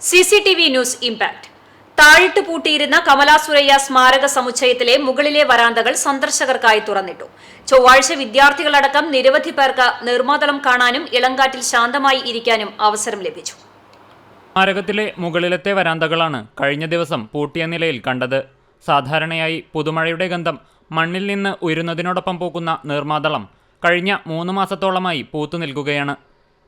CCTV news impact. താഴിട്ട് പൂട്ടിയിരുന്ന കമലാ സുരയ്യ സ്മാരക സമുച്ചയത്തിലെ മുകളിലെ വരാന്തകൾ സന്ദർശകർക്കായി തുറന്നിട്ടു. ചൊവ്വാഴ്ച വിദ്യാർത്ഥികളടക്കം നിരവധി പേർക്ക് നിർമ്മാതളം കാണാനും ഇളങ്കാറ്റിൽ ശാന്തമായി ഇരിക്കാനും അവസരം ലഭിച്ചു. സ്മാരകത്തിലെ മുകളിലത്തെ വരാന്തകളാണ് കഴിഞ്ഞ ദിവസം പൂട്ടിയ നിലയിൽ കണ്ടത്. സാധാരണയായി പുതുമഴയുടെ ഗന്ധം മണ്ണിൽ നിന്ന് ഉയരുന്നതിനോടൊപ്പം പൂക്കുന്ന നീർമാതളം കഴിഞ്ഞ 3 മാസത്തോളമായി പൂത്തു നിൽക്കുകയാണ്.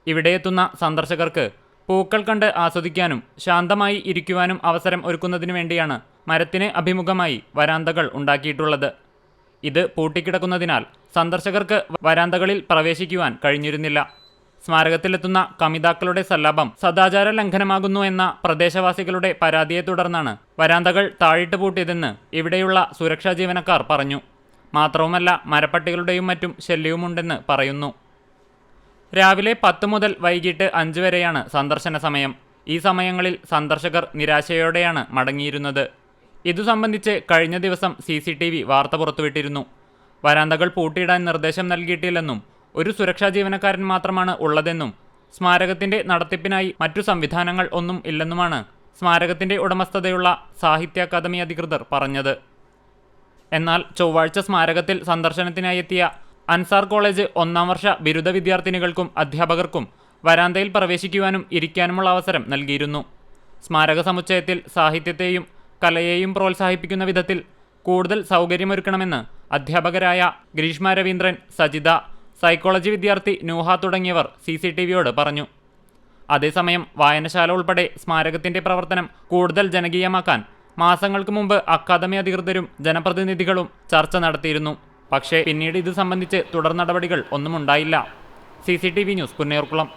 ഇവിടെയെത്തുന്ന സന്ദർശകർക്ക് പൂക്കൾ കണ്ട് ആസ്വദിക്കാനും ശാന്തമായി ഇരിക്കുവാനും അവസരം ഒരുക്കുന്നതിനു വേണ്ടിയാണ് മരത്തിന് അഭിമുഖമായി വരാന്തകൾ ഉണ്ടാക്കിയിട്ടുള്ളത്. ഇത് പൂട്ടിക്കിടക്കുന്നതിനാൽ സന്ദർശകർക്ക് വരാന്തകളിൽ പ്രവേശിക്കുവാൻ കഴിഞ്ഞിരുന്നില്ല. സ്മാരകത്തിലെത്തുന്ന കമിതാക്കളുടെ സല്ലാപം സദാചാര ലംഘനമാകുന്നു എന്ന പ്രദേശവാസികളുടെ പരാതിയെ തുടർന്നാണ് വരാന്തകൾ താഴിട്ട് പൂട്ടിയതെന്ന് ഇവിടെയുള്ള സുരക്ഷാ ജീവനക്കാർ പറഞ്ഞു. മാത്രവുമല്ല, മരപ്പട്ടികളുടെയും മറ്റും ശല്യവുമുണ്ടെന്ന് പറയുന്നു. രാവിലെ 10 മുതൽ വൈകിട്ട് 5 വരെയാണ് സന്ദർശന സമയം. ഈ സമയങ്ങളിൽ സന്ദർശകർ നിരാശയോടെയാണ് മടങ്ങിയിരുന്നത്. ഇതു സംബന്ധിച്ച് കഴിഞ്ഞ ദിവസം CCTV വാർത്ത പുറത്തുവിട്ടിരുന്നു. വരാന്തകൾ പൂട്ടിയിടാൻ നിർദ്ദേശം നൽകിയിട്ടില്ലെന്നും ഒരു സുരക്ഷാ ജീവനക്കാരൻ മാത്രമാണ് ഉള്ളതെന്നും സ്മാരകത്തിന്റെ നടത്തിപ്പിനായി മറ്റു സംവിധാനങ്ങൾ ഒന്നും ഇല്ലെന്നുമാണ് സ്മാരകത്തിന്റെ ഉടമസ്ഥതയുള്ള സാഹിത്യ അക്കാദമി അധികൃതർ പറഞ്ഞത്. എന്നാൽ ചൊവ്വാഴ്ച സ്മാരകത്തിൽ സന്ദർശനത്തിനായി എത്തിയ അൻസാർ കോളേജ് 1ാം വർഷ ബിരുദ വിദ്യാർത്ഥിനികൾക്കും അധ്യാപകർക്കും വരാന്തയിൽ പ്രവേശിക്കുവാനും ഇരിക്കാനുമുള്ള അവസരം നൽകിയിരുന്നു. സ്മാരക സമുച്ചയത്തിൽ സാഹിത്യത്തെയും കലയെയും പ്രോത്സാഹിപ്പിക്കുന്ന വിധത്തിൽ കൂടുതൽ സൗകര്യമൊരുക്കണമെന്ന് അധ്യാപകരായ ഗ്രീഷ്മ രവീന്ദ്രൻ, സജിത, സൈക്കോളജി വിദ്യാർത്ഥി നൂഹ തുടങ്ങിയവർ CCTVയോട് പറഞ്ഞു. അതേസമയം വായനശാല ഉൾപ്പെടെ സ്മാരകത്തിന്റെ പ്രവർത്തനം കൂടുതൽ ജനകീയമാക്കാൻ മാസങ്ങൾക്ക് മുമ്പ് അക്കാദമി അധികൃതരും ജനപ്രതിനിധികളും ചർച്ച നടത്തിയിരുന്നു. പക്ഷേ പിന്നീട് ഇത് സംബന്ധിച്ച് തുടർ നടപടികൾ ഒന്നും ഉണ്ടായില്ല. CCTV news, Punnayurkulam.